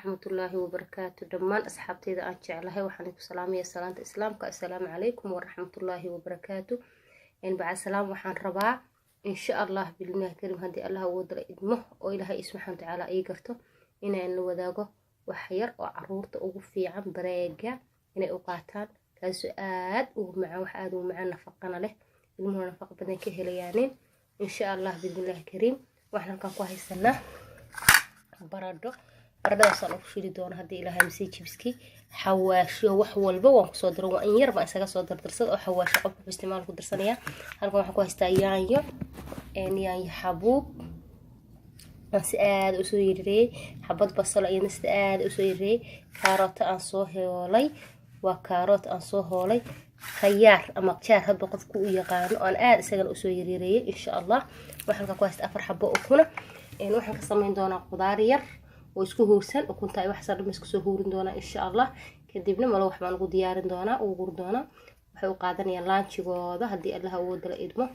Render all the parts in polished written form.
waraxmatullaahi wabarakaatu. Dhammaan asxaabteyda aan jeclahay waxaan ku salaamayaa salaanta islaamka. assalaamu calaykum waraxmatullaahi wabarakaatu. bacad salaam waxaan rabaa insha allah bilmiah karim haddii allah ugu dara idmo oo ilaahay subxaana watacaala ii garto inaan la wadaago wax yar oo caruurta ugu fiican bareega inay u qaataan kaasoo aad ugu macaan, wax aad ugu macaan, nafaqana leh, ilmuhu nafaqo badan ka helayaaneen insha allah bilmiah karim. waxaan halkaan ku haysanaa baradhadaas aan ugu shili doono haddii ilaahay mise jibski xawaasho wax walba waan kusoo daro, waa in yar baan isaga soo dardarsada oo xawaasho qofka wuxuu isticmaal ku darsanaya. halkan waxaan ku haystaa yaanyo xabuub aan si aad u soo yareeyay, xabad basal ayana si aad u soo yareeyay, kaarooto aan soo hoolay, waa kaaroot aan soo hoolay, khayaar ama jaar hadba qofku u yaqaano aan aad isagana u soo yareeyay insha allah. waxaan halkan ku haystaa 4 xabo ukuna. waxaan ka samayn doonaa qudaar yar oo isku huursan ukunta ay wax sadham isku soo huurin doonaa insha allah. kadibna malo wax baan ugu diyaarin doonaa ugu gur doonaa, waxay u qaadanayaan laanchigooda haddii allah uu dala idmo.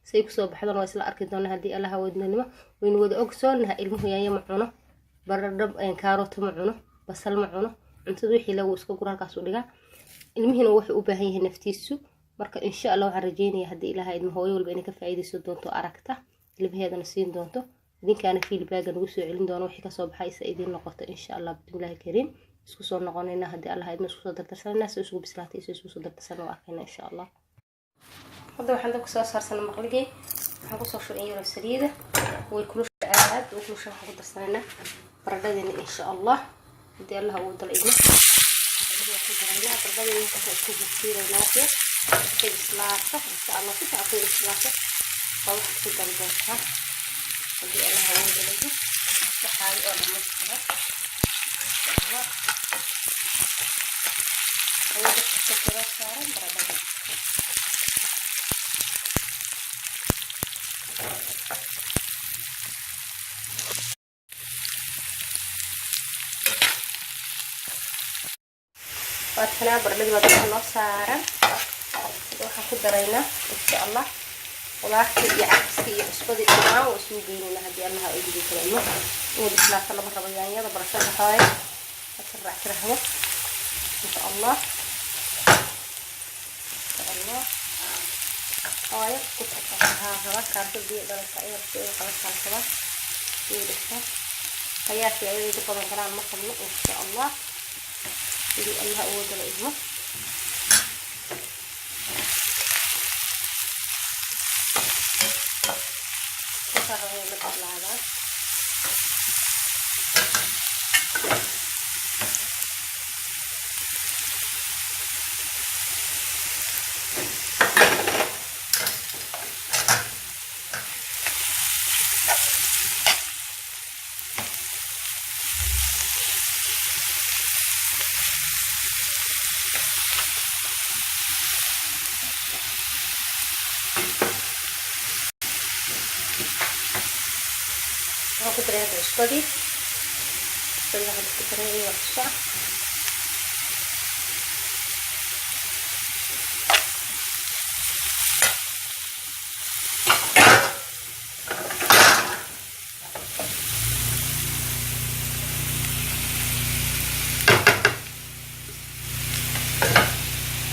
say ku soo baxdaan waa isla arki doonaa haddii allah wadnimo. waynu wada ogsoonahay ilmuhu yaanya ma cuno, baradho kaarooto ma cuno, basal ma cuno, cuntada wixii lagu iska gur halkaas u dhigaa. ilmihina wuxuu u baahan yahay naftiisu. marka insha allah waxaan rajeynayaa haddii ilaahay idmo hooyo walba inay ka faa'iideysan doonto aragta ilmaheedana siin doonto, idinkaana feedbacka nagu soo celin doono wixii ka soo baxay isa idin noqoto insha allah bismillaahi kariim. isku soo noqonayna haddii allah idmo isku soo dardarsanayna si isku bislaatay isku soo dardarsan oo arkayna insha allah. hadda waxaan ku soo saarsanaa maqligii, waxaan ku soo shubay yar saliida way kulusha aad u kulusha waxaan ku darsanayna baradhadina insha allah haddii allah uu dal idmo. baradhadina waxaan isku jirsiinayna islaato insha allah si fiican islaato oo wax ku dardarsan haddii allah uu dal idmo waxaa oo dhammaystiran Allah ayada ku soo saaran baradhada. waatana baradhada waa noo saaran, waxaan ku daraynaa insha allah qudaarta iyo cabiska iyo cusbada dhammaan waa isugu geynayna haddii allah uu idin kaleemo. inay bislaato lama rabo yaanyada barashada hooyo asrac tirahdo insha allah hooyo ku taxaha kaarta biyo dhalka ay rabto ay qabataan iyo dhigta hayaati ay ugu badan karaan ma qabno insha allah sidii allah uu dala idmo. aku terlihat sekali setelah diterima sah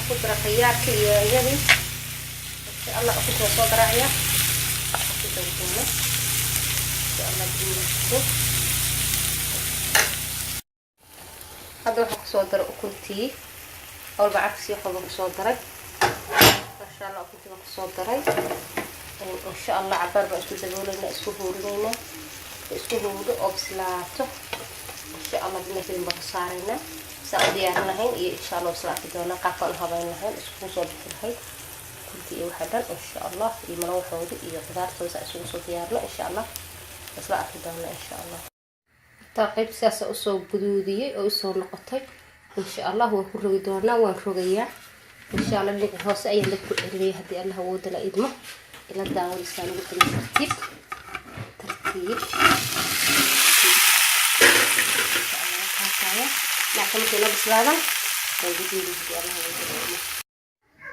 aku terakhir ya jadi Allah aku coba terakhir aku coba hadda waxaan kusoo daray ukuntii awalba cabsi waxba kusoo daray masha allah ukuntii baan kusoo daray insha allah cabaar baan isku daboolayna isku huurinayna isku huudo oo bislaato insha allah binafidin baan ku saaraynaa saa u diyaarin lahayn iyo insha allah isla arki doonaa qaabkaan u habayn lahayn iskugu soo bixi lahayd ukuntii iyo waxa dhan insha allah iyo malawaxoodii iyo qudaartooda saa isugu soo diyaarno insha allah isla arki doonaa insha allah. qayb sidaas u soo guduudiyay oo soo noqotay insha allah waan ku rogi doonaa, waan rogayaa insha allah dhinaca hoose ayaan la ku celiyay haddii allah uu dala idmo. ila daawanaysaa ugu tartiib tartiib insha allah kaasaya laakiin la bislaadan way guduudiyay haddii allah uu dala idmo.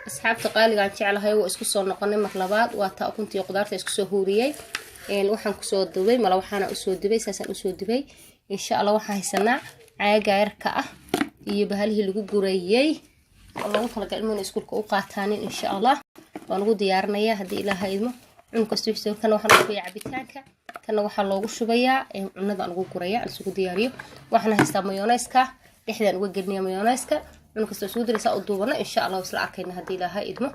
asxaabta qaaliga aan jeclahay waa isku soo noqonay mar labaad, waa taa ukuntii qudaarta isku soo huuriyay waxaan ku soo dubay mala waxaana u soo dubay saasaan u soo dubay insha Allah waxaan haysanaa caaga yarka ah iyo bahalihii lagu gurayay oo lagu talagalay inuu iskuulka u qaataan insha Allah waan ugu diyaarinayaa hadii Ilaahay idmo cunkasto wixii kan waxaan u fiican cabitaanka kana waxa loogu shubayaa cunada lagu gurayaa isugu diyaariyo waxaan haystaa mayonnaise-ka dhexdaan uga gelinayaa mayonnaise-ka cunkasto isugu diraysa u duubana insha Allah isla arkayna hadii Ilaahay idmo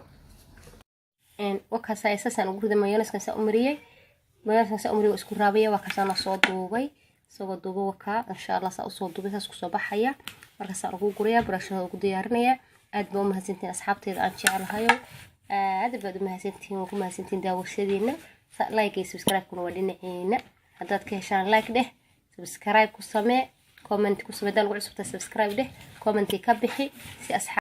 وكاسا أساسا وجود مايونيز كان سأمريه مايونيز كان سأمريه وإسكو رابية وكاسا صوت دوبي صوت دوبي وكا إن شاء الله صوت دوبي سأسكو صباح حيا مركز أرجو قرية برشة وجود يارنية أدبوا مهزنتين أصحابتي الآن شعر هايو أدبوا مهزنتين وكم مهزنتين داور شدينا لايك سبسكرايب كنا ودينا هنا هذا كيشان لايك ده سبسكرايب كسمة كومنت كسمة ده الوعي سبت سبسكرايب ده كومنت يكبحي سي أصحاب